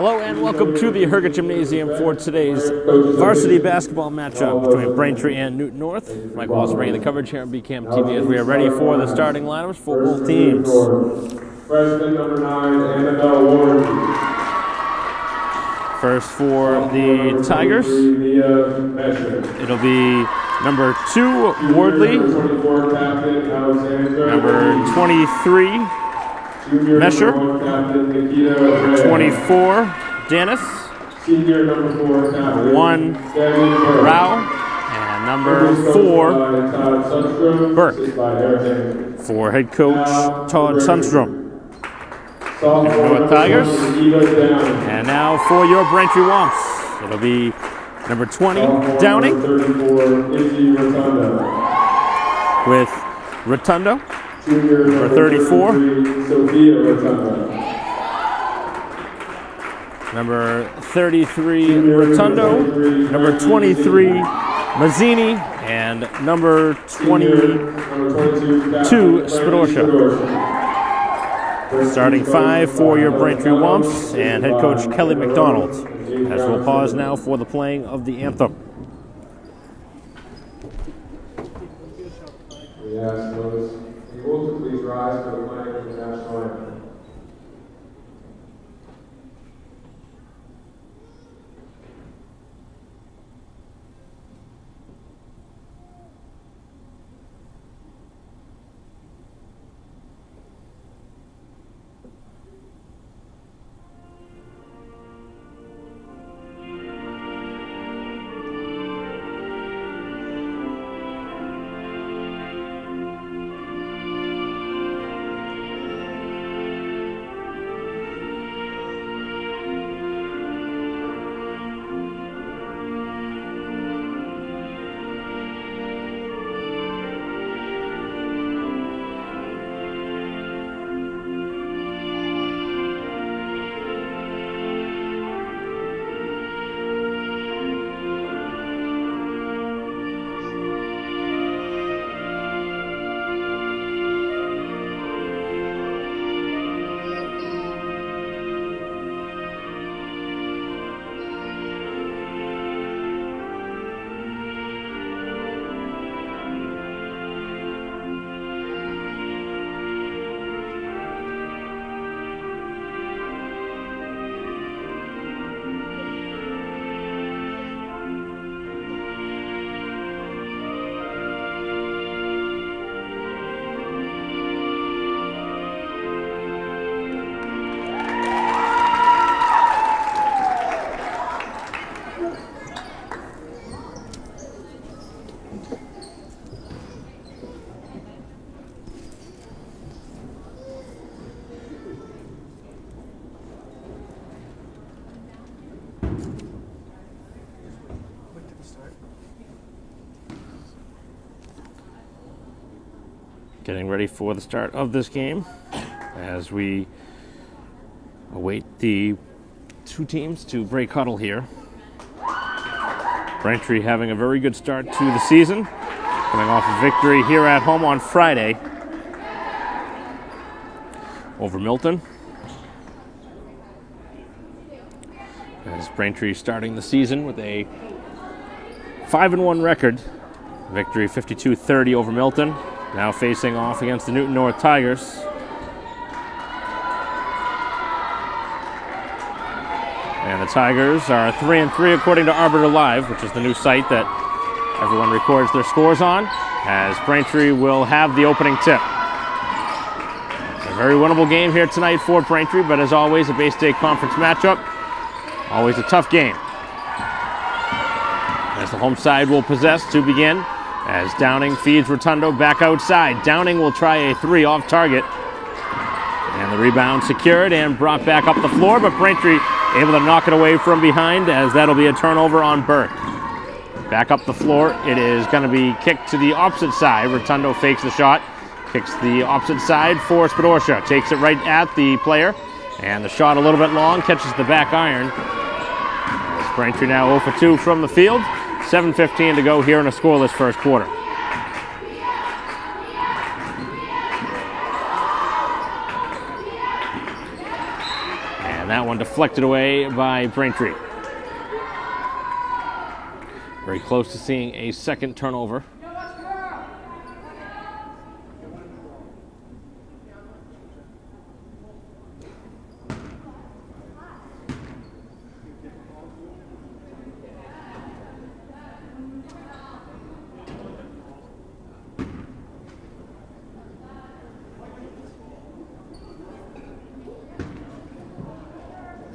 Hello and welcome to the Herget Gymnasium for today's varsity basketball matchup between Braintree and Newton North. Mike Walsh bringing the coverage here on BCAM TV as we are ready for the starting lineups for both teams. Freshman number 9, Annabelle Ward. First for the Tigers, it'll be number 2, Wardley, number 23, Mesher, number 24, Dennis, number 1, Rao, and number 4, Burke. For head coach Todd Sundstrom. North Tigers. And now for your Braintree Womps. It'll be number 20, Downing, with Rotundo, number 34, number 33, Rotundo, number 23, Mazzini, and number 22, Spadorcia. Starting 5 for your Braintree Womps and head coach Kelly McDonald, as we'll pause now for the playing of the anthem. We ask those able to please rise for the playing of the national anthem. Getting ready for the start of this game as we await the two teams to break huddle here. Braintree having a very good start to the season, coming off a victory here at home on Friday over Milton. As Braintree starting the season with a 5-1 record, victory 52-30 over Milton. Now facing off against the Newton North Tigers. And the Tigers are 3-3 according to Arbiter Live, which is the new site that everyone records their scores on, as Braintree will have the opening tip. A very winnable game here tonight for Braintree, but as always, a Bay State Conference matchup. Always a tough game. As the home side will possess to begin, as Downing feeds Rotundo back outside. Downing will try a 3 off target. And the rebound secured and brought back up the floor, but Braintree able to knock it away from behind, as that'll be a turnover on Burke. Back up the floor, it is going to be kicked to the opposite side. Rotundo fakes the shot, kicks the opposite side for Spadorcia. Takes it right at the player, and the shot a little bit long, catches the back iron. As Braintree now 0 for 2 from the field. 7:15 to go here in a scoreless first quarter. that one deflected away by Braintree. Very close to seeing a second turnover.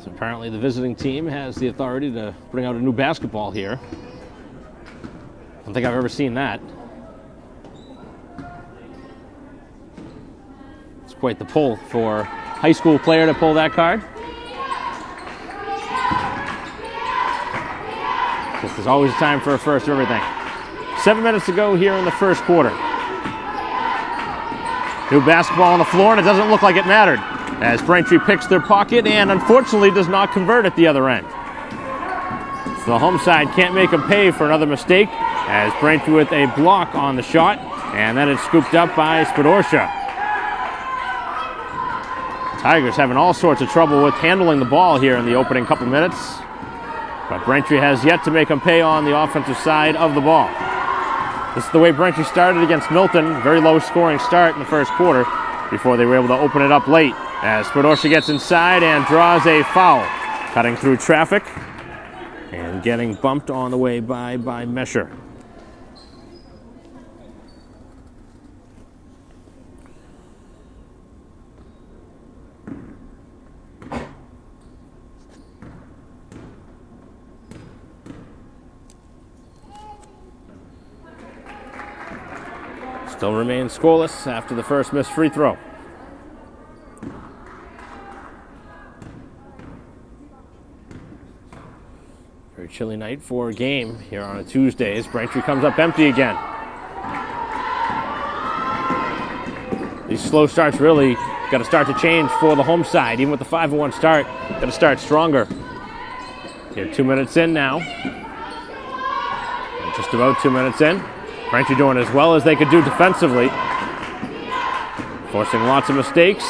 So apparently the visiting team has the authority to bring out a new basketball here. I don't think I've ever seen that. It's quite the pull for a high school player to pull that card. Because there's always time for a first of everything. 7 minutes to go here in the first quarter. New basketball on the floor, and it doesn't look like it mattered, as Braintree picks their pocket and unfortunately does not convert at the other end. So the home side can't make them pay for another mistake, as Braintree with a block on the shot, and then it's scooped up by Spadorsha. Tigers having all sorts of trouble with handling the ball here in the opening couple minutes, but Braintree has yet to make them pay on the offensive side of the ball. This is the way Braintree started against Milton. Very low scoring start in the first quarter before they were able to open it up late, as Spadorsha gets inside and draws a foul, cutting through traffic and getting bumped on the way by Mesher. Still remains scoreless after the first missed free throw. Very chilly night for a game here on a Tuesday as Braintree comes up empty again. These slow starts really got to start to change for the home side. Even with the 5-1 start, got to start stronger. Here 2 minutes in now. Just about 2 minutes in. Braintree doing as well as they could do defensively, forcing lots of mistakes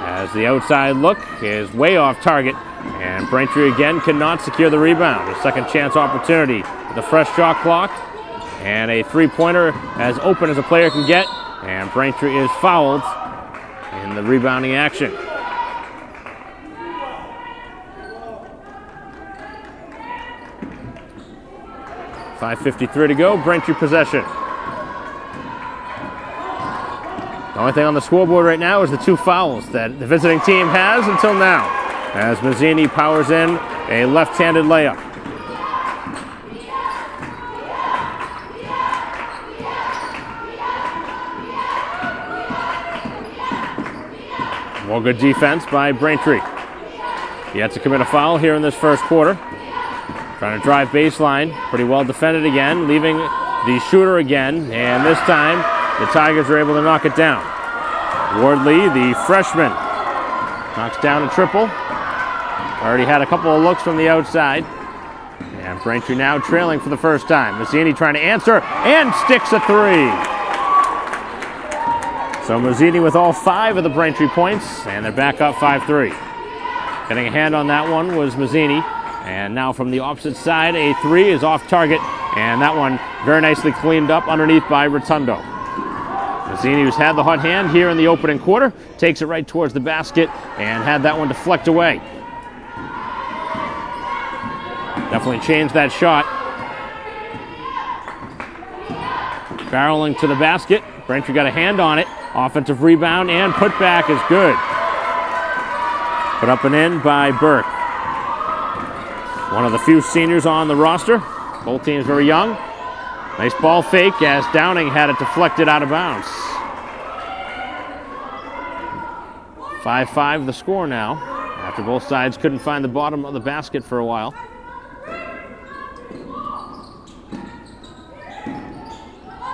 as the outside look is way off target, and Braintree again cannot secure the rebound. A second chance opportunity with a fresh shot clock and a three-pointer as open as a player can get, and Braintree is fouled in the rebounding action. 5:53 to go, Braintree possession. The only thing on the scoreboard right now is the 2 fouls that the visiting team has until now, as Mazzini powers in a left-handed layup. More good defense by Braintree. He had to commit a foul here in this first quarter. Trying to drive baseline, pretty well defended again, leaving the shooter again, and this time the Tigers are able to knock it down. Wardley, the freshman, knocks down a triple. Already had a couple of looks from the outside, and Braintree now trailing for the first time. Mazzini trying to answer, and sticks a 3. So Mazzini with all 5 of the Braintree points, and they're back up 5-3. Getting a hand on that one was Mazzini. And now from the opposite side, a 3 is off target, and that one very nicely cleaned up underneath by Rotundo. Mazzini, who's had the hot hand here in the opening quarter, takes it right towards the basket and had that one deflect away. Definitely changed that shot. Barreling to the basket. Braintree got a hand on it. Offensive rebound and putback is good. Put up and in by Burke. One of the few seniors on the roster. Both teams very young. Nice ball fake as Downing had it deflected out of bounds. 5-5 the score now, after both sides couldn't find the bottom of the basket for a while.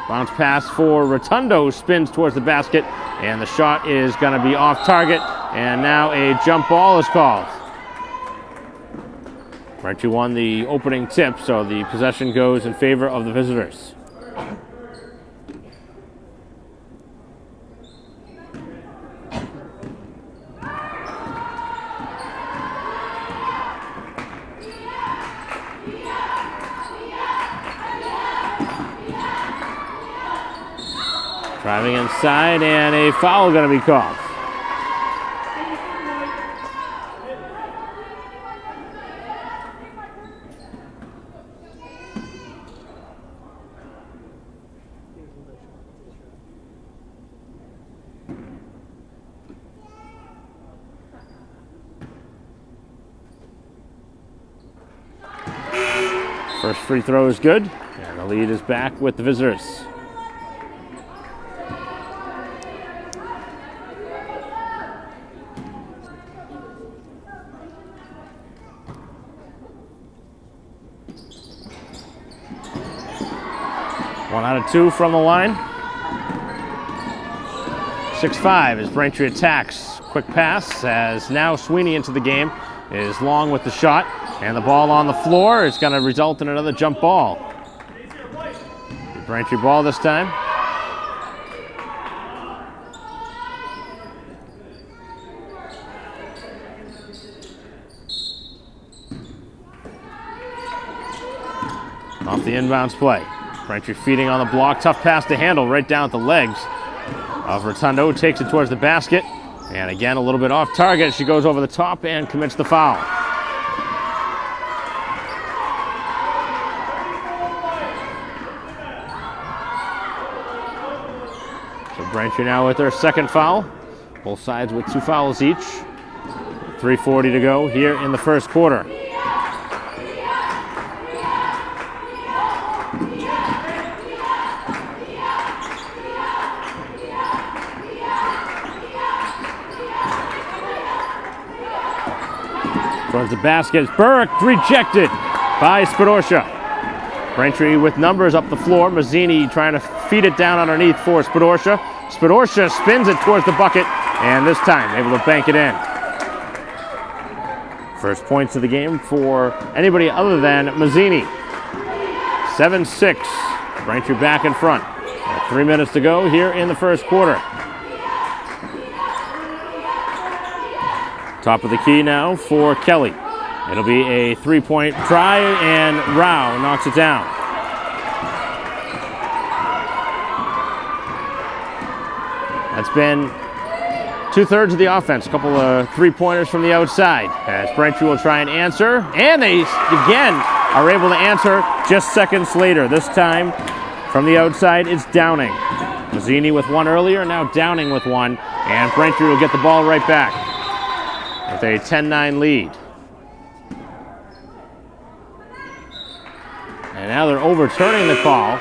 Bounce pass for Rotundo, spins towards the basket, and the shot is going to be off target, and now a jump ball is called. Braintree won the opening tip, so the possession goes in favor of the visitors. Driving inside, and a foul going to be called. First free throw is good, and the lead is back with the visitors. One out of two from the line. 6-5 as Braintree attacks. Quick pass as now Sweeney into the game is long with the shot. And the ball on the floor is going to result in another jump ball. Braintree ball this time. Off the inbounds play. Braintree feeding on the block. Tough pass to handle right down at the legs of Rotundo. Takes it towards the basket. And again, a little bit off target. She goes over the top and commits the foul. Braintree now with their second foul. Both sides with 2 fouls each. 3:40 to go here in the first quarter. Towards the basket. Burke rejected by Spadorcia. Braintree with numbers up the floor. Mazzini trying to feed it down underneath for Spadorcia. Spadorcia spins it towards the bucket, and this time able to bank it in. First points of the game for anybody other than Mazzini. 7-6. Braintree back in front. 3 minutes to go here in the first quarter. Top of the key now for Kelly. It'll be a 3-point try, and Rao knocks it down. That's been 2/3 of the offense. A couple of 3-pointers from the outside as Braintree will try and answer. And they, again, are able to answer just seconds later. This time from the outside, it's Downing. Mazzini with one earlier, now Downing with one. And Braintree will get the ball right back with a 10-9 lead. And now they're overturning the call.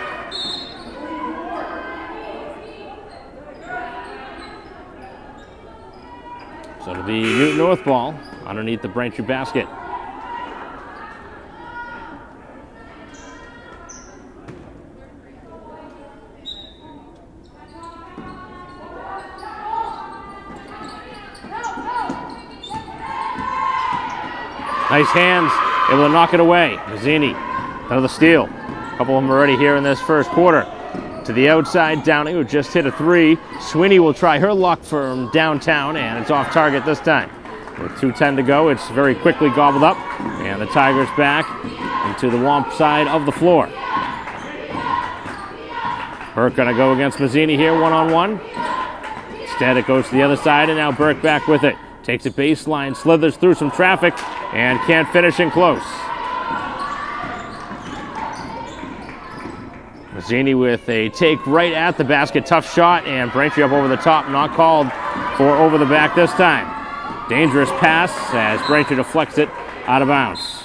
So it'll be Newton North ball underneath the Braintree basket. Nice hands, able to knock it away. Mazzini, another steal. A couple of them already here in this first quarter. To the outside, Downing, who just hit a 3. Sweeney will try her luck from downtown, and it's off target this time. With 2:10 to go, it's very quickly gobbled up, and the Tigers back into the Womp side of the floor. Burke gonna go against Mazzini here, one-on-one. Instead, it goes to the other side, and now Burke back with it. Takes a baseline, slithers through some traffic, and can't finish in close. Mazzini with a take right at the basket. Tough shot, and Braintree up over the top. Not called for over the back this time. Dangerous pass as Braintree deflects it out of bounds.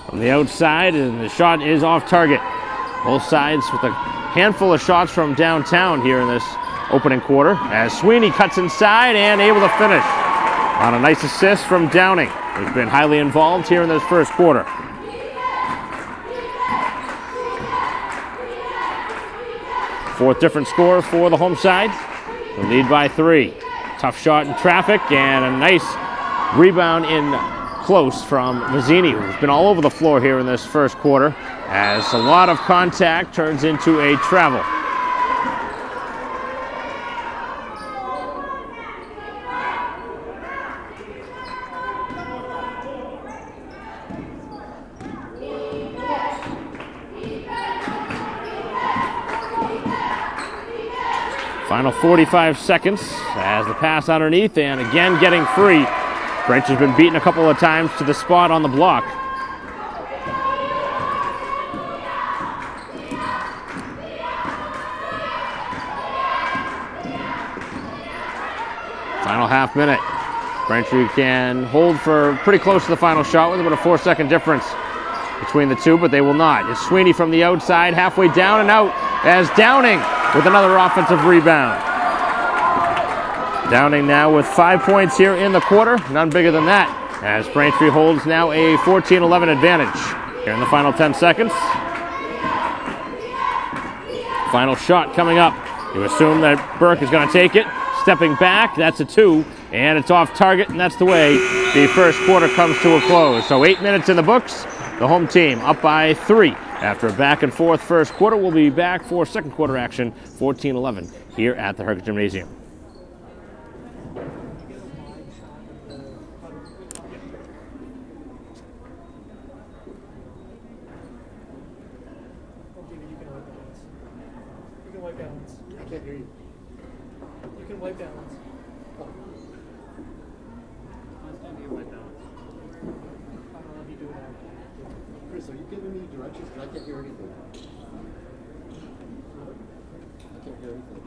From the outside, and the shot is off target. Both sides with a handful of shots from downtown here in this opening quarter, as Sweeney cuts inside and able to finish on a nice assist from Downing, who's been highly involved here in this first quarter. Fourth different score for the home side. The lead by 3. Tough shot in traffic, and a nice rebound in close from Mazzini, who's been all over the floor here in this first quarter, as a lot of contact turns into a travel. Final 45 seconds as the pass underneath, and again getting free. Braintree has been beaten a couple of times to the spot on the block. Final half minute. Braintree can hold for pretty close to the final shot with about a 4-second difference between the two, but they will not. It's Sweeney from the outside, halfway down and out, as Downing with another offensive rebound. Downing now with 5 points here in the quarter, none bigger than that, as Braintree holds now a 14-11 advantage here in the final 10 seconds. Final shot coming up. You assume that Burke is going to take it. Stepping back, that's a 2, and it's off target, and that's the way the first quarter comes to a close. So 8 minutes in the books, the home team up by 3. After a back and forth first quarter, we'll be back for second quarter action, 14-11, here at the Herc Gymnasium. You can wipe balance. I can't hear you. You can wipe balance. I can't hear wipe balance. I don't know if you do it now. Chris, are you giving me directions? Because I can't hear anything. I can't hear anything.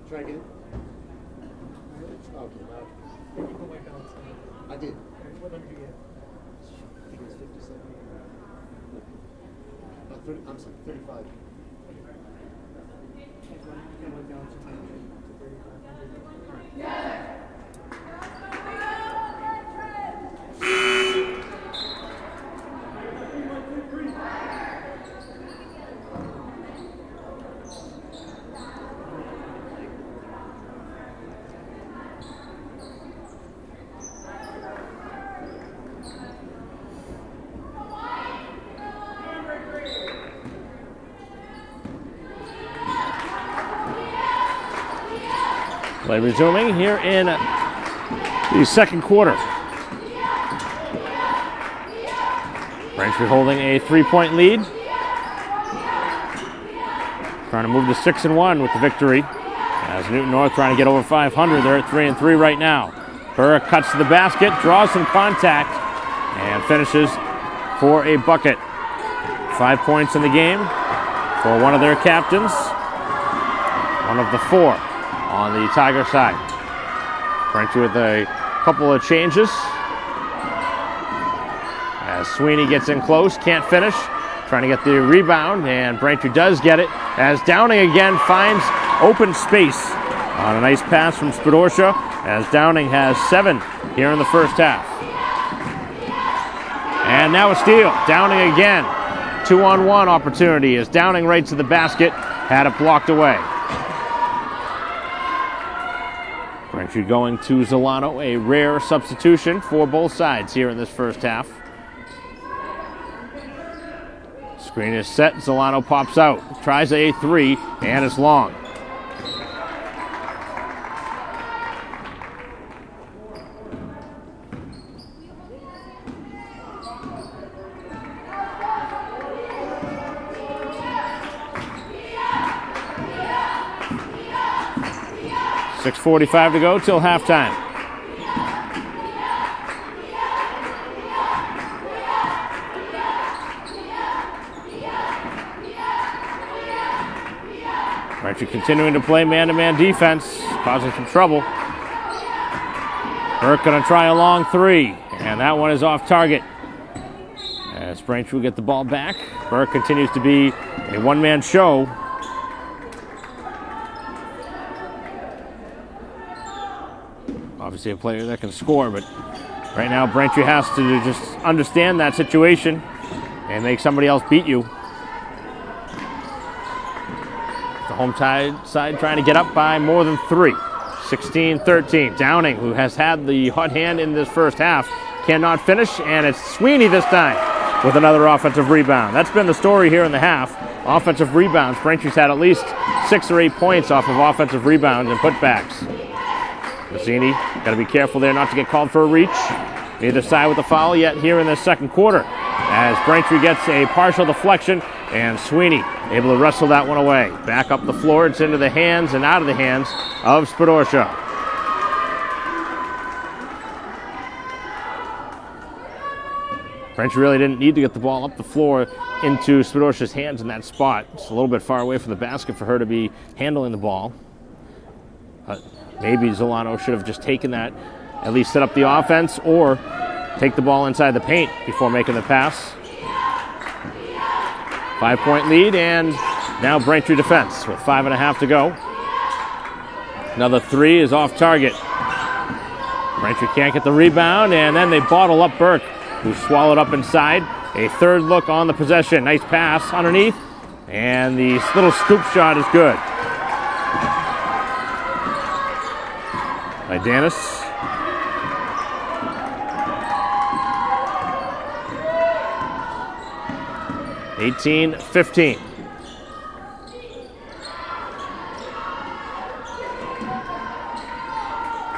Try again. Okay, now. You can wipe balance. I did. What number do you get? I think it's 57. 30, I'm sorry, 35. You can wipe balance to 3500. 'Play resuming here in the second quarter. Braintree holding a 3-point lead. Trying to move to 6-1 with the victory. As Newton North trying to get over 500. They're at 3-3 right now. Burke cuts to the basket, draws some contact, and finishes for a bucket. 5 points in the game for one of their captains. One of the 4 on the Tiger side. Braintree with a couple of changes. As Sweeney gets in close, can't finish. Trying to get the rebound, and Braintree does get it. As Downing again finds open space on a nice pass from Spidorsha, as Downing has 7 here in the first half. And now a steal. Downing again. 2-on-1 opportunity as Downing right to the basket, had it blocked away. Braintree going to Zolano, a rare substitution for both sides here in this first half. Screen is set, Zolano pops out, tries a 3, and it's long. .6:45 to go till halftime. Braintree continuing to play man-to-man defense, causing some trouble. Burke going to try a long 3, and that one is off target. As Braintree will get the ball back, Burke continues to be a one-man show. Obviously a player that can score, but right now Braintree has to just understand that situation and make somebody else beat you. The home side trying to get up by more than 3. 16-13. Downing, who has had the hot hand in this first half, cannot finish, and it's Sweeney this time with another offensive rebound. That's been the story here in the half. Offensive rebounds. Braintree's had at least 6 or 8 points off of offensive rebounds and putbacks. Mazzini, got to be careful there not to get called for a reach. Neither side with a foul yet here in the second quarter, as Braintree gets a partial deflection, and Sweeney able to wrestle that one away. Back up the floor, it's into the hands and out of the hands of Spadorcia. Braintree really didn't need to get the ball up the floor into Spadorcia's hands in that spot. It's a little bit far away from the basket for her to be handling the ball. Maybe Zolano should have just taken that, at least set up the offense, or take the ball inside the paint before making the pass. 5-point lead, and now Braintree defense with 5.5 to go. Another 3 is off target. Braintree can't get the rebound, and then they bottle up Burke, who's swallowed up inside. A third look on the possession. Nice pass underneath, and the little scoop shot is good by Danis. Eighteen, 15.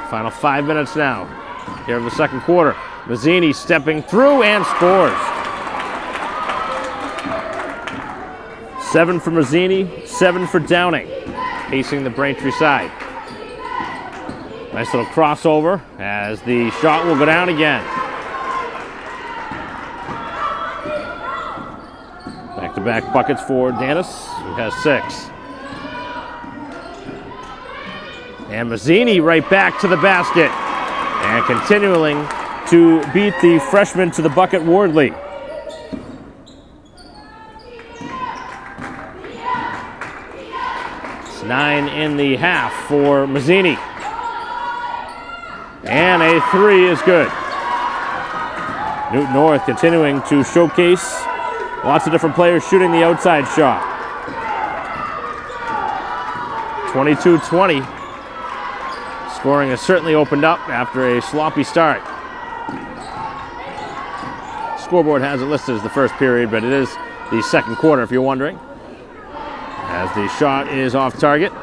Final 5 minutes now here in the second quarter. Mazzini stepping through and scores. 7 for Mazzini, 7 for Downing, pacing the Braintree side. Nice little crossover as the shot will go down again. Back-to-back buckets for Danis, who has 6. And Mazzini right back to the basket, and continuing to beat the freshman to the bucket, Wardley. It's 9 in the half for Mazzini. And a 3 is good. Newton North continuing to showcase lots of different players shooting the outside shot. 22-20. Scoring has certainly opened up after a sloppy start. Scoreboard has it listed as the first period, but it is the second quarter, if you're wondering, as the shot is off target.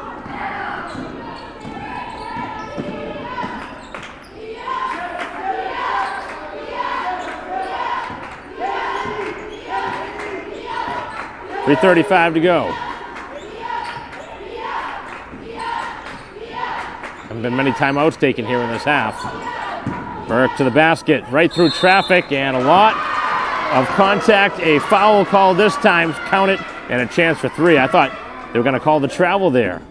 .335 to go. Haven't been many timeouts taken here in this half. Burke to the basket, right through traffic, and a lot of contact. A foul call this time, count it, and a chance for 3. I thought they were going to call the travel there.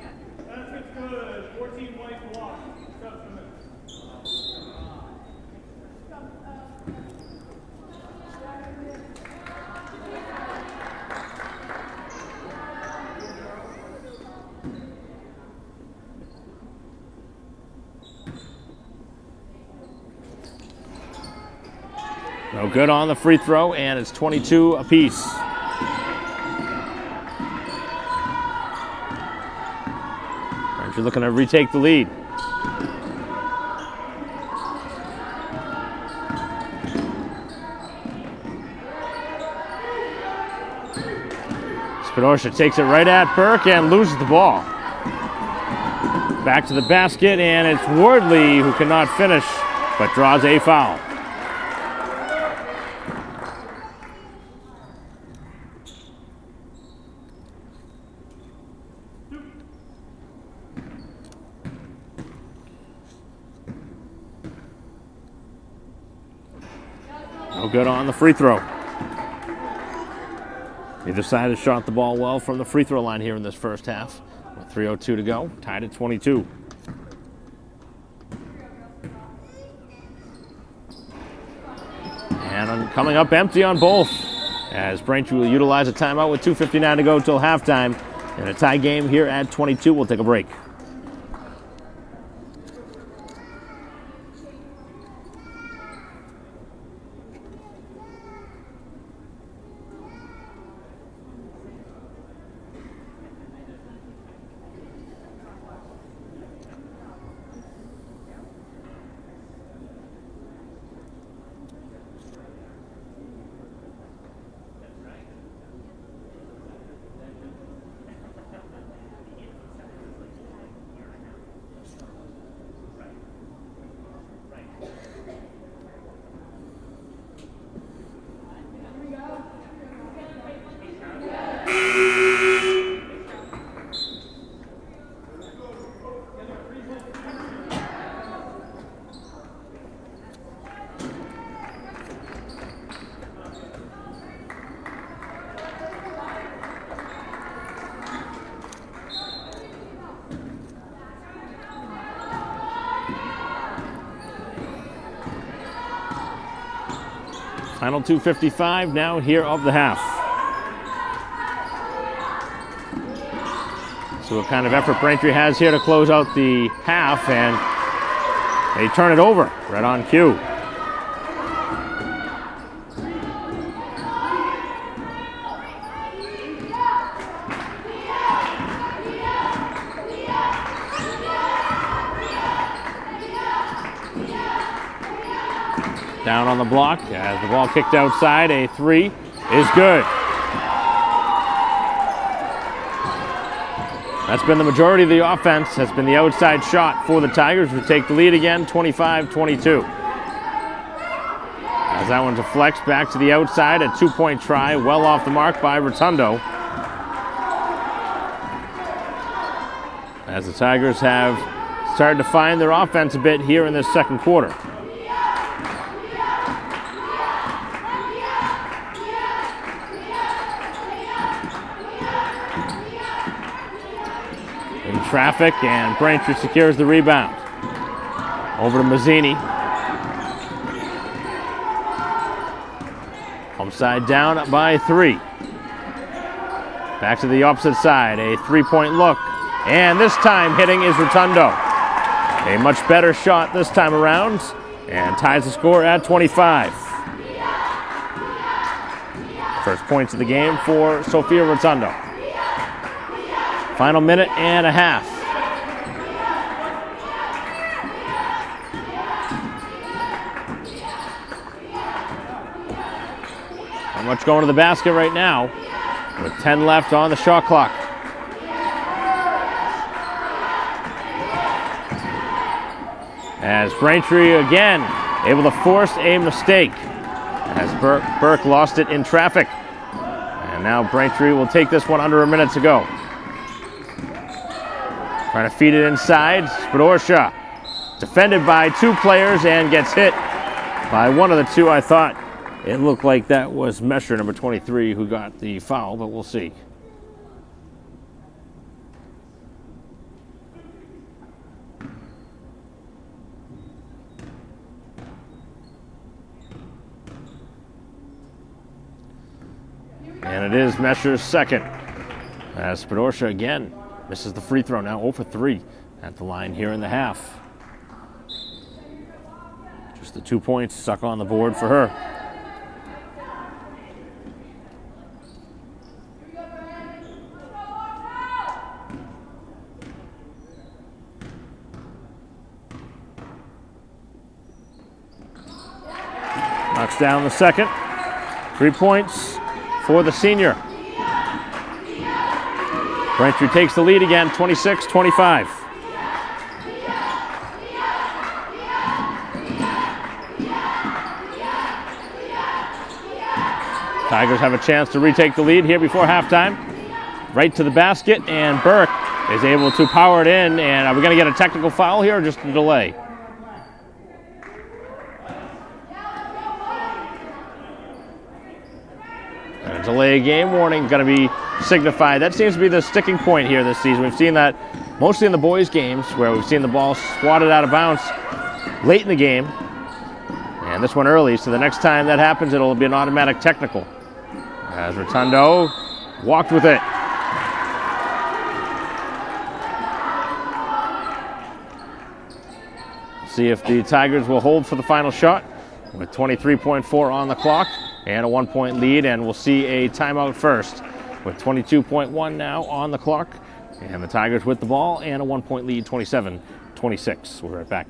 No good on the free throw, and it's 22 apiece. Braintree looking to retake the lead. Spadorcia takes it right at Burke and loses the ball. Back to the basket, and it's Wardley who cannot finish, but draws a foul. No good on the free throw. Either side has shot the ball well from the free throw line here in this first half. With 3:02 to go, tied at 22. And coming up empty on both, as Braintree will utilize a timeout with 2:59 to go till halftime. And a tie game here at 22. We'll take a break. Final 2:55 now here of the half. So what kind of effort Braintree has here to close out the half, and they turn it over right on cue. Down on the block as the ball kicked outside. A three is good. That's been the majority of the offense, has been the outside shot for the Tigers, who take the lead again, 25-22. As that one deflects back to the outside, a two-point try, well off the mark by Rotundo. As the Tigers have started to find their offense a bit here in this second quarter. Traffic, and Braintree secures the rebound. Over to Mazzini. Upside down by 3. Back to the opposite side, a three-point look. And this time hitting is Rotundo. A much better shot this time around, and ties the score at 25. First points of the game for Sophia Rotundo. Final minute and a half. Not much going to the basket right now, with 10 left on the shot clock. As Braintree again able to force a mistake, as Burke lost it in traffic. And now Braintree will take this one under a minute to go. Trying to feed it inside. Spadorsha defended by 2 players and gets hit by one of the 2. I thought it looked like that was Mesher, number 23, who got the foul, but we'll see. And it is Mesher's second. As Spadorsha again misses the free throw, now 0 for 3 at the line here in the half. Just the 2 points stuck on the board for her. Knocks down the second. 3 points for the senior. Braintree takes the lead again, 26-25. Tigers have a chance to retake the lead here before halftime. Right to the basket, and Burke is able to power it in. And are we going to get a technical foul here or just a delay? And a delay game warning going to be signified. That seems to be the sticking point here this season. We've seen that mostly in the boys' games, where we've seen the ball swatted out of bounds late in the game, and this one early. So the next time that happens, it'll be an automatic technical. As Rotundo walked with it. See if the Tigers will hold for the final shot with 23.4 on the clock and a 1-point lead, and we'll see a timeout first with 22.1 now on the clock, and the Tigers with the ball and a 1-point lead, 27-26. We'll be right back.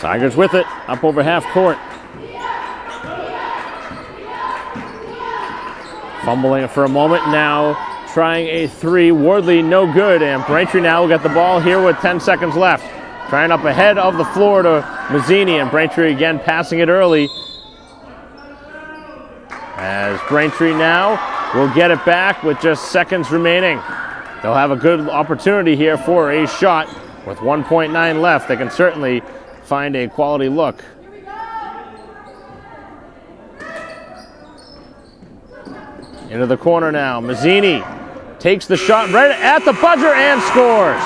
Tigers with it, up over half court. Fumbling it for a moment, now trying a three. Wardley no good, and Braintree now will get the ball here with 10 seconds left. Trying up ahead of the floor to Mazzini, and Braintree again passing it early. As Braintree now will get it back with just seconds remaining. They'll have a good opportunity here for a shot. With 1.9 left, they can certainly find a quality look. Into the corner now. Mazzini takes the shot right at the buzzer and scores.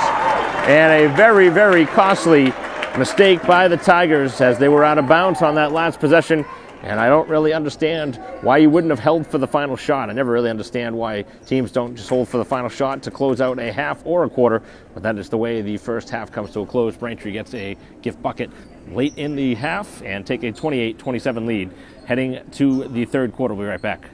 And a very, very costly mistake by the Tigers as they were out of bounds on that last possession. And I don't really understand why you wouldn't have held for the final shot. I never really understand why teams don't just hold for the final shot to close out a half or a quarter. But that is the way the first half comes to a close. Braintree gets a gift bucket late in the half and take a 28-27 lead. Heading to the third quarter. We'll be right back.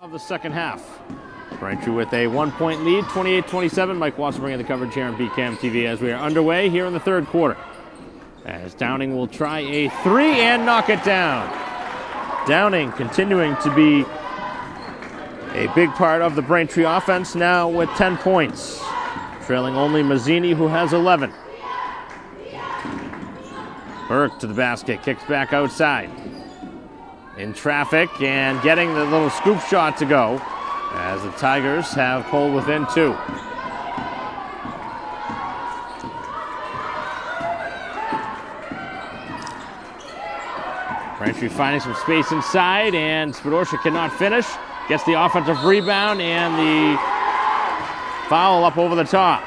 Of the second half. Braintree with a 1-point lead, 28-27. Mike Watson bringing the coverage here on BCAM TV as we are underway here in the third quarter. As Downing will try a three and knock it down. Downing continuing to be a big part of the Braintree offense now with 10 points. Trailing only Mazzini, who has 11. Burke to the basket, kicks back outside. In traffic and getting the little scoop shot to go as the Tigers have pulled within 2. Braintree finding some space inside and Spadorcia cannot finish. Gets the offensive rebound and the foul up over the top.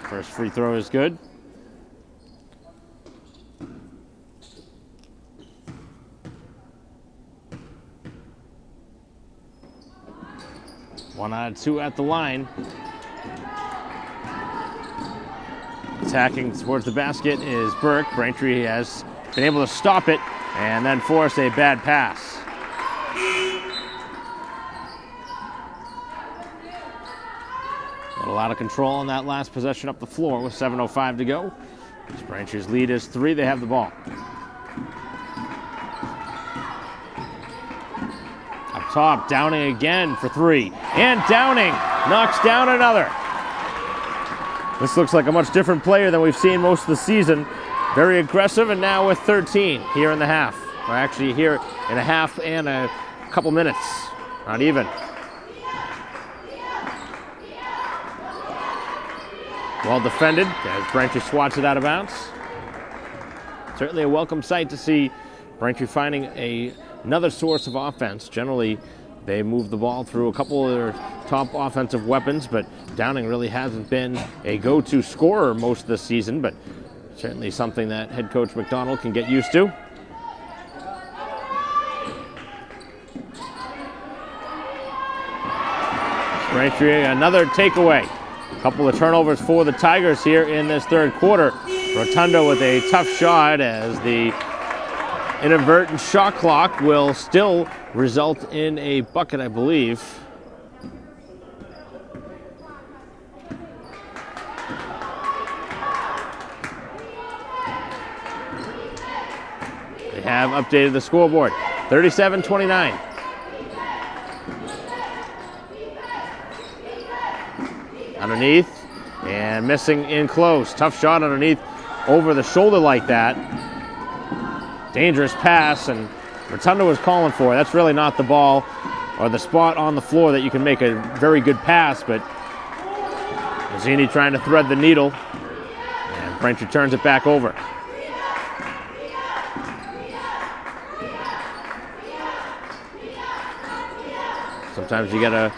First free throw is good. One out of 2 at the line. Attacking towards the basket is Burke. Braintree has been able to stop it and then force a bad pass. A lot of control on that last possession up the floor with 7:05 to go. As Braintree's lead is 3, they have the ball. Up top, Downing again for 3. And Downing knocks down another. This looks like a much different player than we've seen most of the season. Very aggressive and now with 13 here in the half. Or actually here in a half and a couple minutes. Not even. Well defended as Braintree swats it out of bounds. Certainly a welcome sight to see Braintree finding another source of offense. Generally, they move the ball through a couple of their top offensive weapons, but Downing really hasn't been a go-to scorer most of the season, but certainly something that head coach McDonald can get used to. Braintree, another takeaway. A couple of turnovers for the Tigers here in this third quarter. Rotundo with a tough shot as the inadvertent shot clock will still result in a bucket, I believe. They have updated the scoreboard. 37-29. Underneath and missing in close. Tough shot underneath over the shoulder like that. Dangerous pass, and Rotundo was calling for it. That's really not the ball or the spot on the floor that you can make a very good pass, but Mazzini trying to thread the needle, and Braintree turns it back over. Sometimes you gotta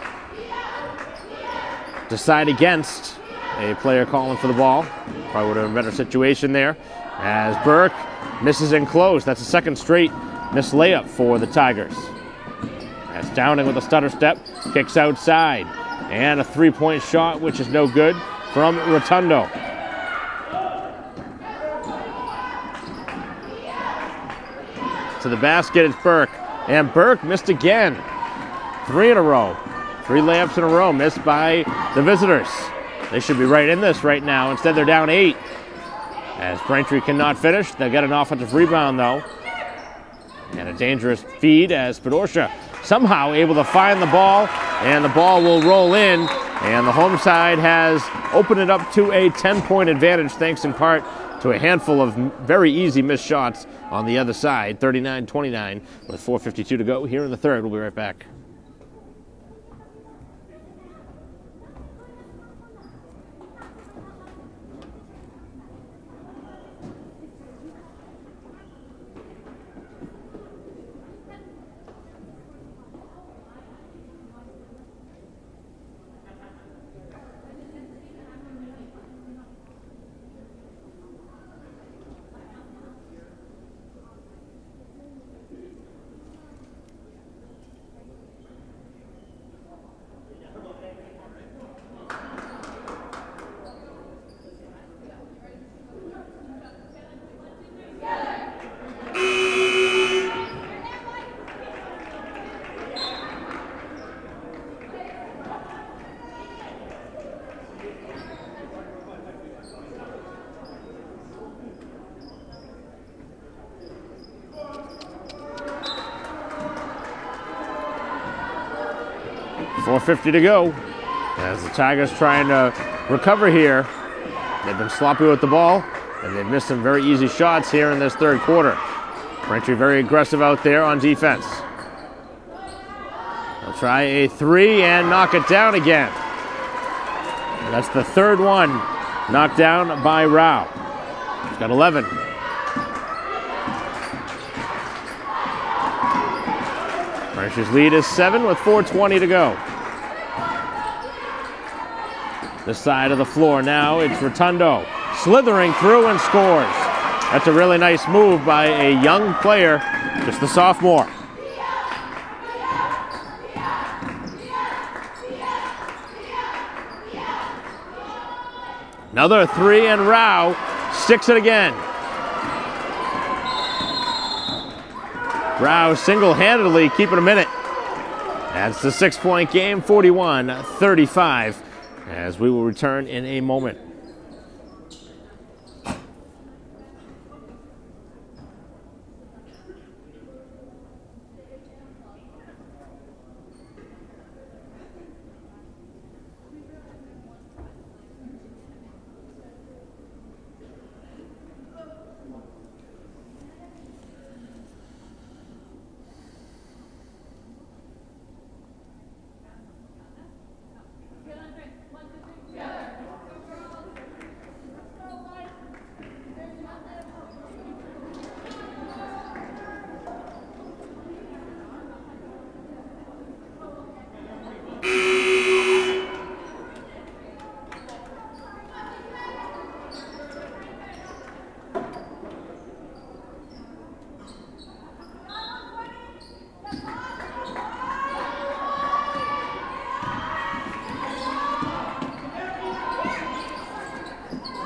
decide against a player calling for the ball. Probably would have been a better situation there. As Burke misses in close. That's a second straight missed layup for the Tigers. As Downing with a stutter step, kicks outside. And a three-point shot, which is no good, from Rotundo. To the basket, it's Burke. And Burke missed again. 3 in a row. 3 layups in a row missed by the visitors. They should be right in this right now. Instead, they're down 8. As Braintree cannot finish. They get an offensive rebound, though. And a dangerous feed as Spadorcia somehow able to find the ball. And the ball will roll in. And the home side has opened it up to a 10-point advantage, thanks in part to a handful of very easy missed shots on the other side. 39-29 with 4:52 to go here in the third. We'll be right back. 4:50 to go as the Tigers trying to recover here. They've been sloppy with the ball, and they've missed some very easy shots here in this third quarter. Braintree very aggressive out there on defense. They'll try a three and knock it down again. And that's the third one knocked down by Rao. He's got 11. Braintree's lead is 7 with 4:20 to go. This side of the floor now, it's Rotundo slithering through and scores. That's a really nice move by a young player, just a sophomore. Another three, and Rao sticks it again. Rao single-handedly keeping him in it. That's the 6-point game, 41-35, as we will return in a moment.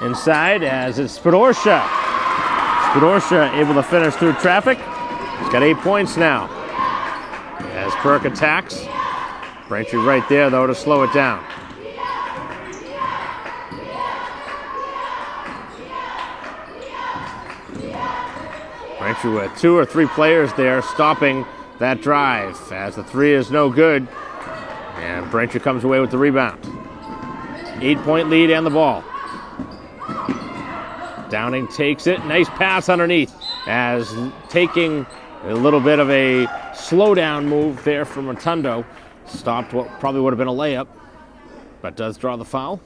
Inside as it's Spadorsha. Spadorsha able to finish through traffic. He's got 8 points now. As Perk attacks. Braintree right there though to slow it down. Braintree with 2 or 3 players there stopping that drive as the three is no good. And Braintree comes away with the rebound. 8-point lead and the ball. Downing takes it. Nice pass underneath as taking a little bit of a slowdown move there from Rotundo. Stopped what probably would have been a layup, but does draw the foul.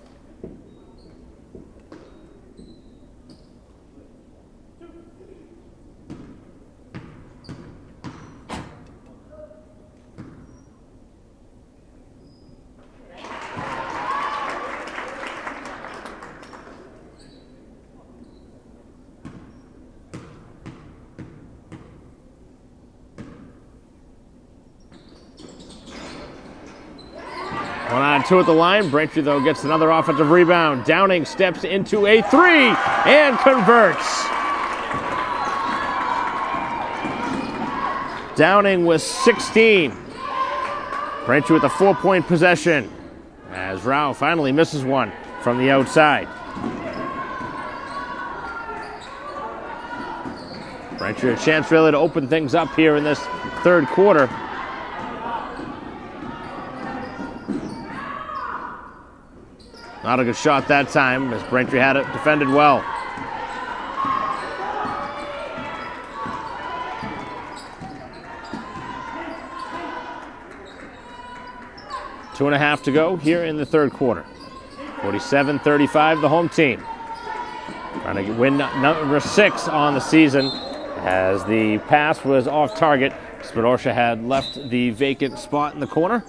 One on two at the line. Braintree, though, gets another offensive rebound. Downing steps into a three and converts. Downing with 16. Braintree with a 4-point possession as Rao finally misses one from the outside. Braintree a chance really to open things up here in this third quarter. Not a good shot that time as Braintree had it defended well. Two and a half to go here in the third quarter. 47-35, the home team. Trying to win number 6 on the season as the pass was off target. Spadorsha had left the vacant spot in the corner.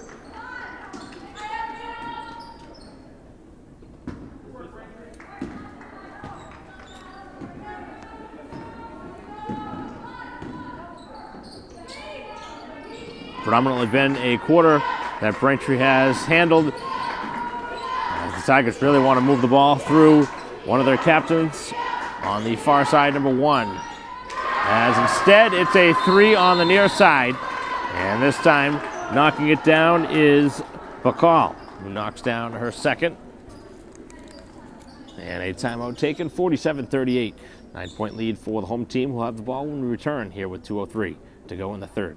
Predominantly been a quarter that Braintree has handled. As the Tigers really want to move the ball through one of their captains on the far side, number 1. As instead, it's a three on the near side. And this time, knocking it down is Bacall, who knocks down her second. And a timeout taken, 47-38. 9-point lead for the home team. We'll have the ball when we return here with 2:03 to go in the third.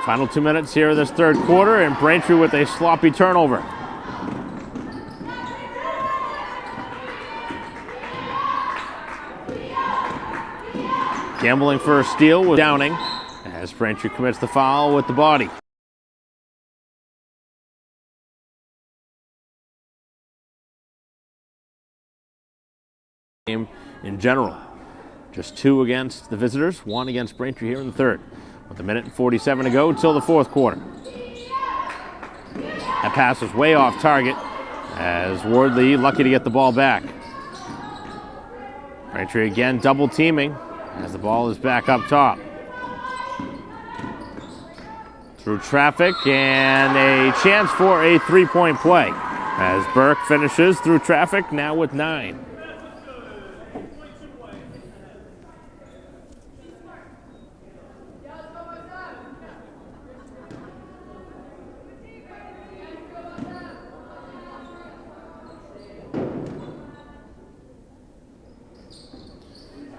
Final 2 minutes here of this third quarter, and Braintree with a sloppy turnover. Gambling for a steal with Downing as Braintree commits the foul with the body. Game in general. Just 2 against the visitors, 1 against Braintree here in the third. With a minute and 47 to go until the fourth quarter. That pass was way off target as Wardley lucky to get the ball back. Braintree again double teaming as the ball is back up top. Through traffic and a chance for a 3-point play as Burke finishes through traffic now with 9.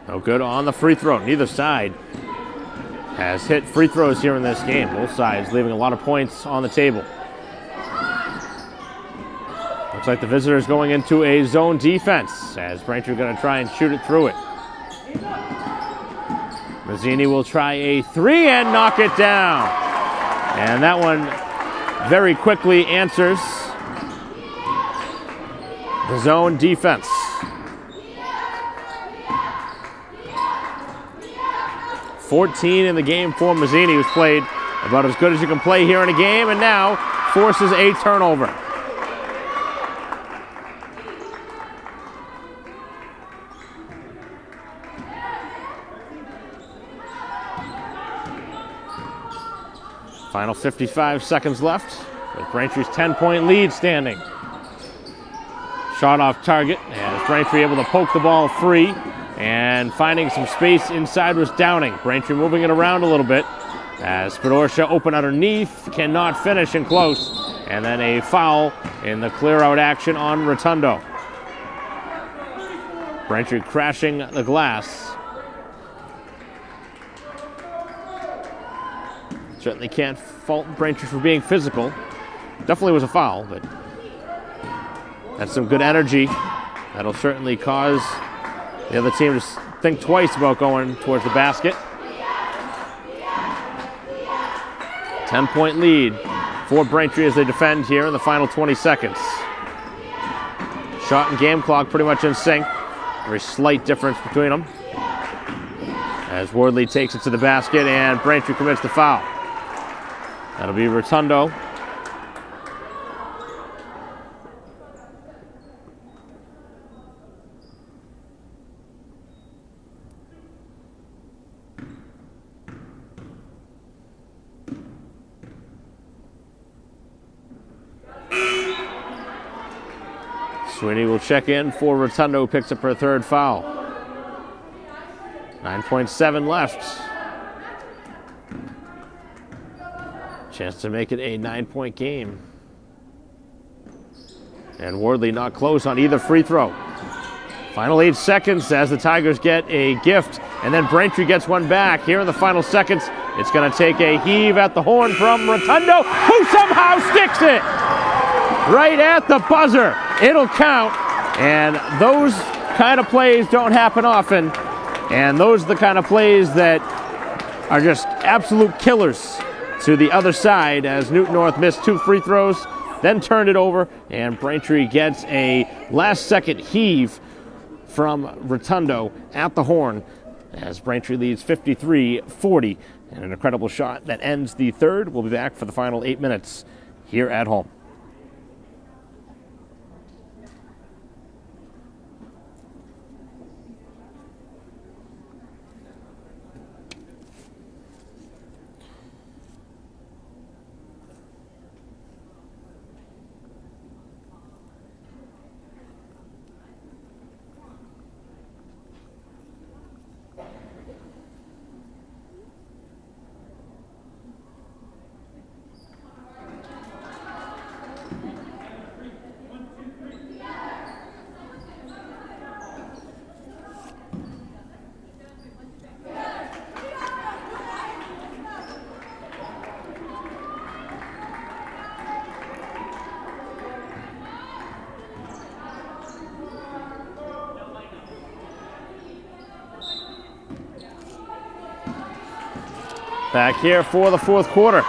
No good on the free throw. Neither side has hit free throws here in this game. Both sides leaving a lot of points on the table. Looks like the visitors going into a zone defense as Braintree going to try and shoot it through it. Mazzini will try a 3 and knock it down. And that one very quickly answers the zone defense. 14 in the game for Mazzini, who's played about as good as you can play here in a game, and now forces a turnover. Final 55 seconds left with Braintree's 10-point lead standing. Shot off target, and Braintree able to poke the ball free. And finding some space inside was Downing. Braintree moving it around a little bit as Spadorcia open underneath, cannot finish in close. And then a foul in the clear-out action on Rotundo. Braintree crashing the glass. Certainly can't fault Braintree for being physical. Definitely was a foul, but that's some good energy. That'll certainly cause the other team to think twice about going towards the basket. 10-point lead for Braintree as they defend here in the final 20 seconds. Shot and game clock pretty much in sync. Very slight difference between them. As Wardley takes it to the basket and Braintree commits the foul. That'll be Rotundo. Sweeney will check in for Rotundo, who picks up her third foul. 9.7 left. Chance to make it a 9-point game. And Wardley not close on either free throw. Final 8 seconds as the Tigers get a gift, and then Braintree gets one back. Here in the final seconds, it's going to take a heave at the horn from Rotundo, who somehow sticks it right at the buzzer. It'll count, and those kind of plays don't happen often, and those are the kind of plays that are just absolute killers to the other side as Newton North missed 2 free throws, then turned it over, and Braintree gets a last-second heave from Rotundo at the horn as Braintree leads 53-40, and an incredible shot that ends the third. We'll be back for the final 8 minutes here at home. Back here for the fourth quarter.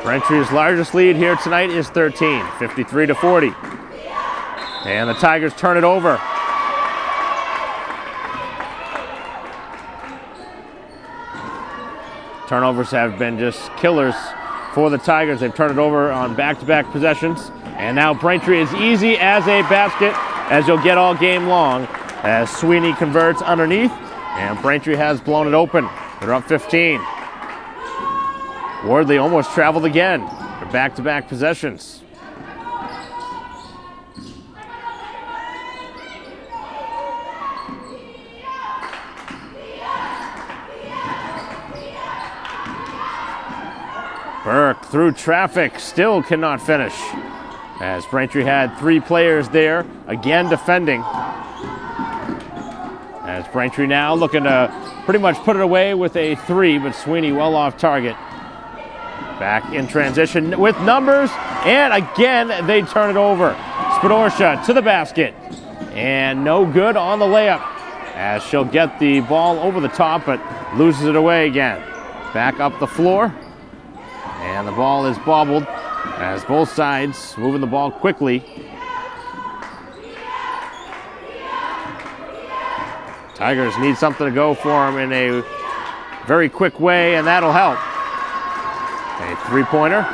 Braintree's largest lead here tonight is 13, 53-40. And the Tigers turn it over. Turnovers have been just killers for the Tigers. They've turned it over on back-to-back possessions. And now Braintree is easy as a basket, as you'll get all game long, as Sweeney converts underneath, and Braintree has blown it open. They're up 15. Wardley almost traveled again for back-to-back possessions. Burke through traffic, still cannot finish. As Braintree had 3 players there, again defending. As Braintree now looking to pretty much put it away with a 3, but Sweeney well off target. Back in transition with numbers, and again they turn it over. Spadorsha to the basket, and no good on the layup, as she'll get the ball over the top, but loses it away again. Back up the floor, and the ball is bobbled, as both sides moving the ball quickly. Tigers need something to go for them in a very quick way, and that'll help. A 3-pointer.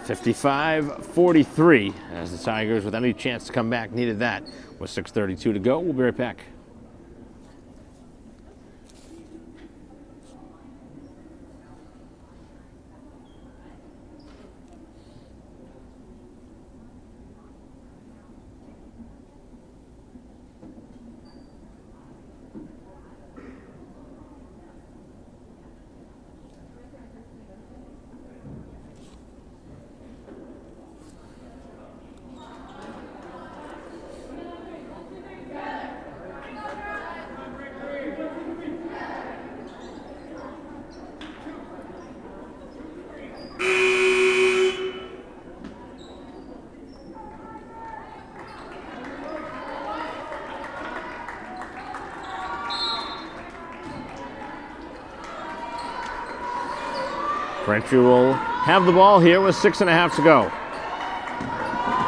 (55-43) as the Tigers, with any chance to come back, needed that. With 6:32 to go, we'll be right back. Braintree will have the ball here with 6.5 to go.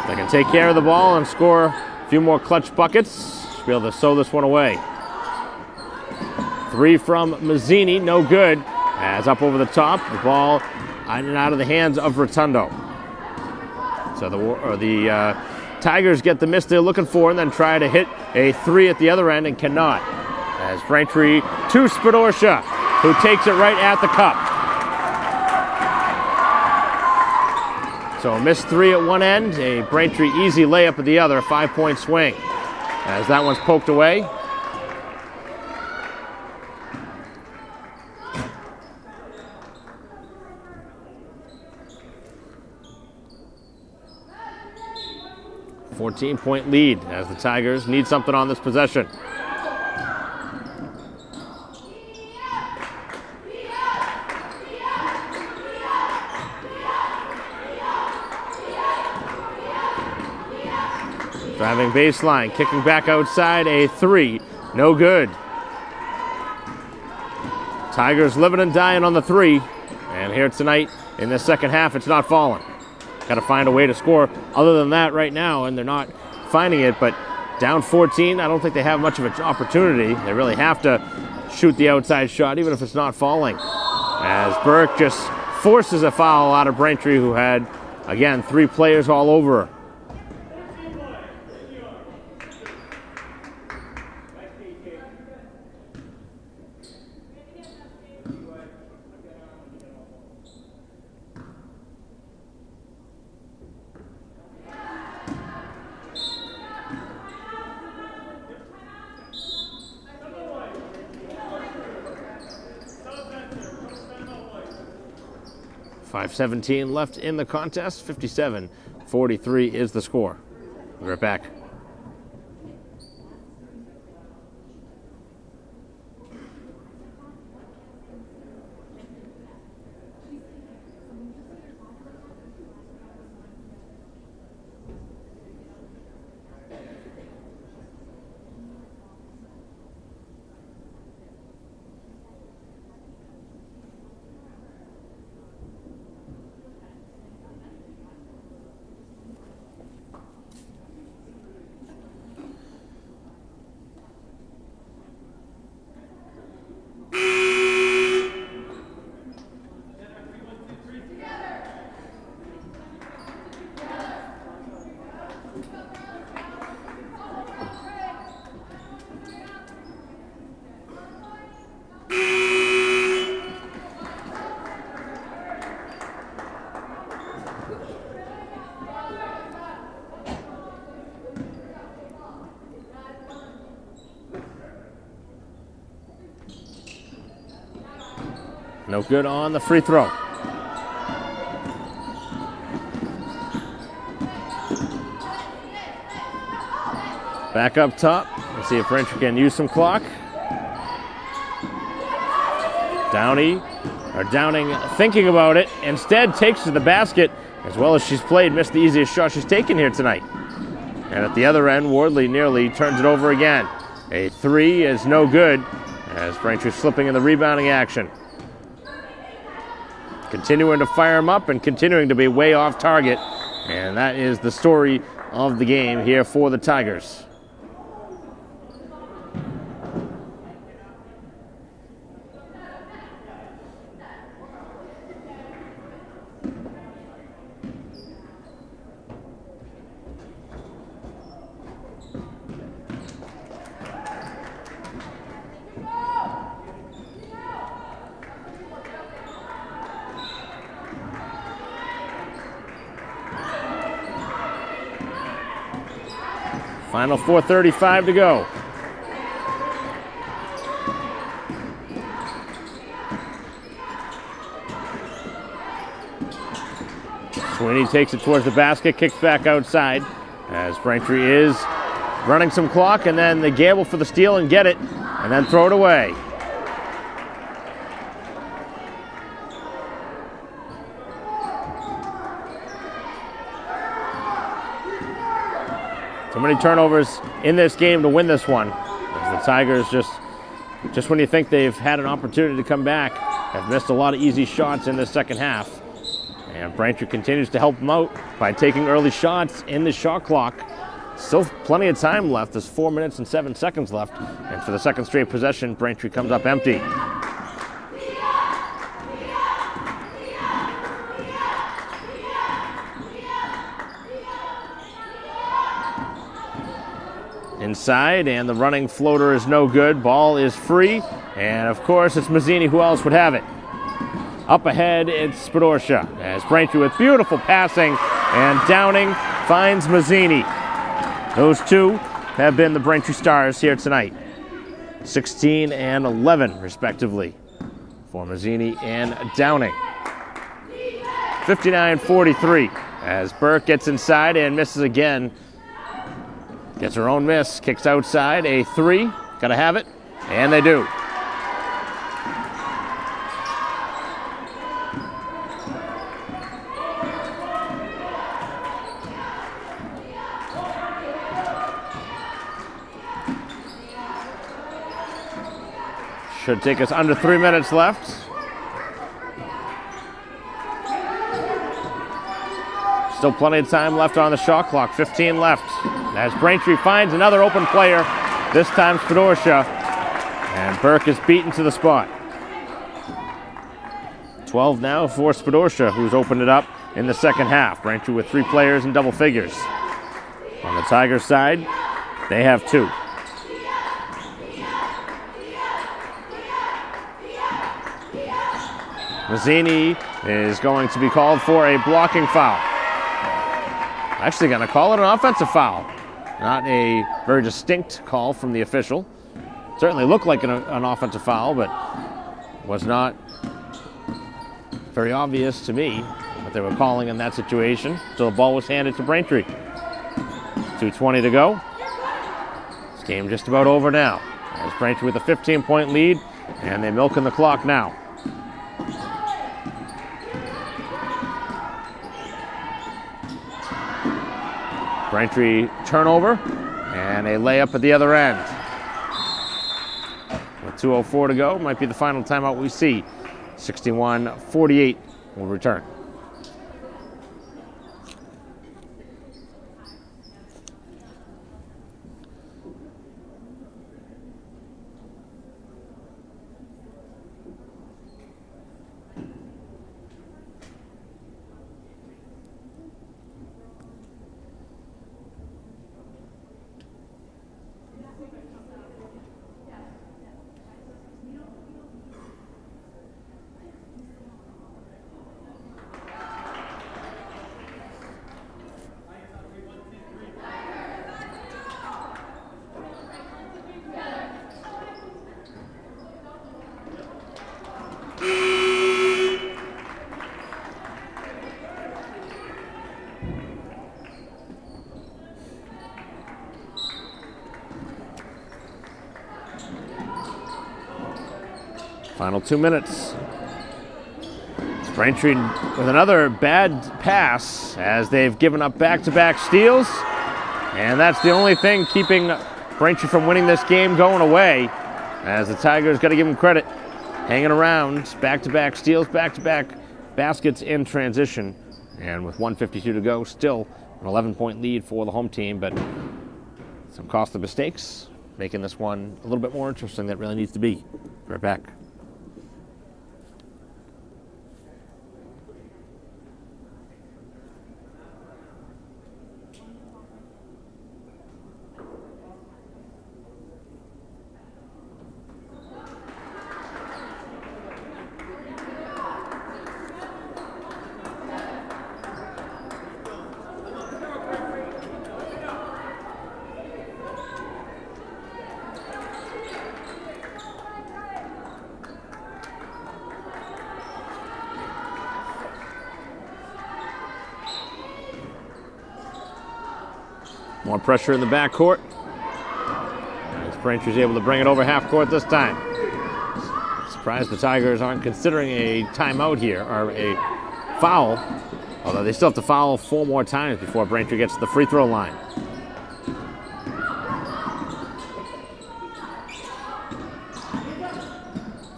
They can take care of the ball and score a few more clutch buckets. Should be able to sew this one away. 3 from Mazzini, no good. As up over the top, the ball in and out of the hands of Rotundo. So the Tigers get the miss they're looking for, and then try to hit a 3 at the other end and cannot. As Braintree to Spadorsha, who takes it right at the cup. So a missed 3 at one end, a Braintree easy layup at the other, 5-point swing. As that one's poked away. A 14-point lead as the Tigers need something on this possession. Driving baseline, kicking back outside, a 3, no good. Tigers living and dying on the 3, and here tonight in the second half, it's not falling. Got to find a way to score other than that right now, and they're not finding it, but down 14, I don't think they have much of an opportunity. They really have to shoot the outside shot, even if it's not falling. As Burke just forces a foul out of Braintree, who had, again, 3 players all over her. .5:17 left in the contest. 57-43 is the score. We'll be right back. No good on the free throw. Back up top. Let's see if Braintree can use some clock. Downing thinking about it. Instead takes to the basket. As well as she's played, missed the easiest shot she's taken here tonight. And at the other end, Wardley nearly turns it over again. A three is no good as Braintree slipping in the rebounding action. Continuing to fire him up and continuing to be way off target. And that is the story of the game here for the Tigers. Final 4:35 to go. Sweeney takes it towards the basket, kicks back outside as Braintree is running some clock, and then they gamble for the steal and get it, and then throw it away. So many turnovers in this game to win this one. As the Tigers just when you think they've had an opportunity to come back, have missed a lot of easy shots in the second half. And Braintree continues to help them out by taking early shots in the shot clock. Still plenty of time left. There's 4 minutes and 7 seconds left. And for the second straight possession, Braintree comes up empty. Inside, and the running floater is no good. Ball is free, and of course it's Mazzini. Who else would have it? Up ahead, it's Spadorcia, as Braintree with beautiful passing, and Downing finds Mazzini. Those two have been the Braintree Stars here tonight. 16 and 11, respectively, for Mazzini and Downing. 59-43, as Burke gets inside and misses again. Gets her own miss, kicks outside, a three, gotta have it, and they do. Should take us under 3 minutes left. Still plenty of time left on the shot clock, 15 left. As Braintree finds another open player, this time Spadorcia, and Burke is beaten to the spot. 12 now for Spadorcia, who's opened it up in the second half. Braintree with 3 players in double figures. On the Tigers side, they have 2. Mazzini is going to be called for a blocking foul. Actually going to call it an offensive foul. Not a very distinct call from the official. Certainly looked like an offensive foul, but was not very obvious to me what they were calling in that situation. So the ball was handed to Braintree. 2:20 to go. This game just about over now. As Braintree with a 15-point lead, and they're milking the clock now. Braintree turnover, and a layup at the other end. With 2:04 to go, might be the final timeout we see. 61-48 will return. Final 2 minutes. Braintree with another bad pass as they've given up back-to-back steals. And that's the only thing keeping Braintree from winning this game going away, as the Tigers got to give them credit. Hanging around, back-to-back steals, back-to-back baskets in transition. And with 1:52 to go, still an 11-point lead for the home team, but some costly mistakes, making this one a little bit more interesting than it really needs to be. Right back. More pressure in the backcourt. As Braintree's able to bring it over half court this time. Surprised the Tigers aren't considering a timeout here, or a foul. Although they still have to foul 4 more times before Braintree gets to the free throw line.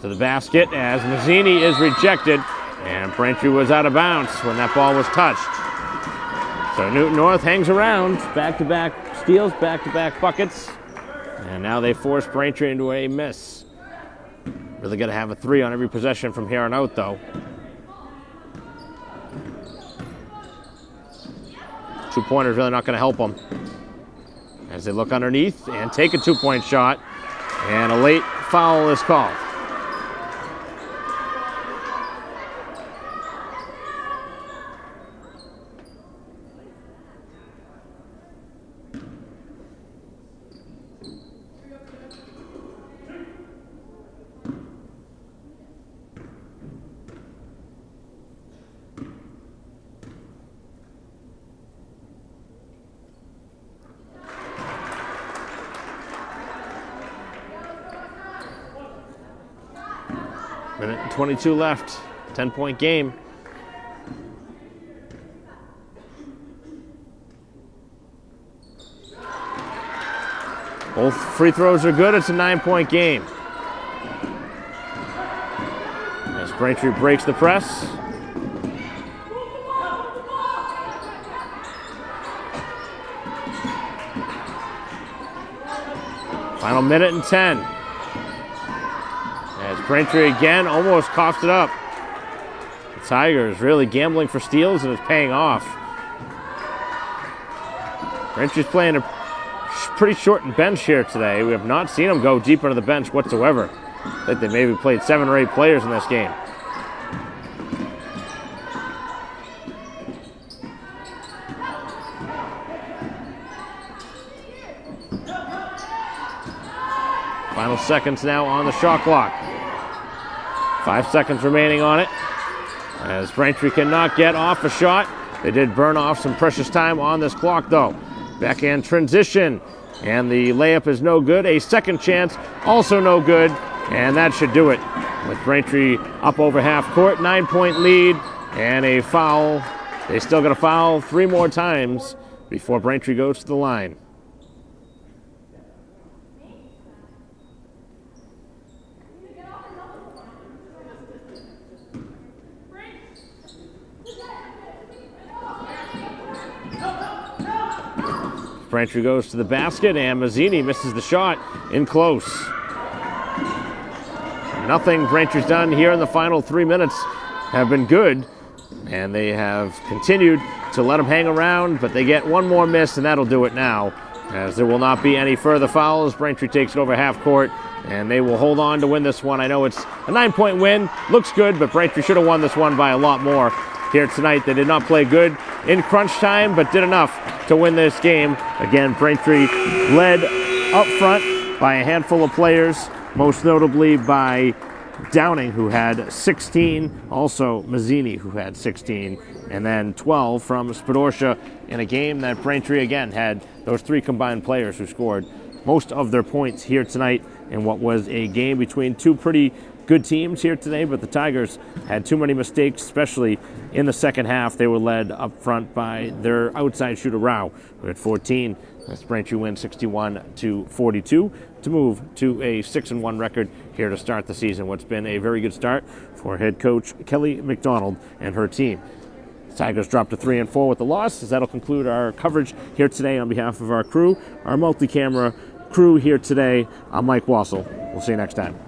To the basket as Mazzini is rejected. And Braintree was out of bounds when that ball was touched. So Newton North hangs around, back-to-back steals, back-to-back buckets, and now they force Braintree into a miss. Really got to have a 3 on every possession from here on out, though. 2-pointer's really not going to help them. As they look underneath and take a 2-point shot, and a late foul is called. Minute and 22 left, 10-point game. Both free throws are good, it's a 9-point game. As Braintree breaks the press. Final minute and 10. As Braintree again almost coughed it up. The Tigers really gambling for steals and it's paying off. Braintree's playing a pretty shortened bench here today. We have not seen them go deep into the bench whatsoever. I think they maybe played 7 or 8 players in this game. Final seconds now on the shot clock. 5 seconds remaining on it. As Braintree cannot get off a shot. They did burn off some precious time on this clock, though. Backhand transition. And the layup is no good. A second chance, also no good. And that should do it. With Braintree up over half court, 9-point lead, and a foul. They still got to foul 3 more times before Braintree goes to the line. Braintree goes to the basket, and Mazzini misses the shot in close. Nothing Braintree's done here in the final 3 minutes have been good, and they have continued to let them hang around, but they get one more miss, and that'll do it now, as there will not be any further fouls. Braintree takes it over half court, and they will hold on to win this one. I know it's a 9-point win, looks good, but Braintree should have won this one by a lot more here tonight. They did not play good in crunch time, but did enough to win this game. Again, Braintree led up front by a handful of players, most notably by Downing, who had 16, also Mazzini, who had 16, and then 12 from Spadorcia in a game that Braintree, again, had those 3 combined players who scored most of their points here tonight in what was a game between 2 pretty good teams here today, but the Tigers had too many mistakes, especially in the second half. They were led up front by their outside shooter, Rao, who had 14. As Braintree wins 61-42 to move to a 6-1 record here to start the season. What's been a very good start for head coach Kelly McDonald and her team. The Tigers dropped to 3-4 with the loss, as that'll conclude our coverage here today on behalf of our crew, our multi-camera crew here today. I'm Mike Wassel. We'll see you next time.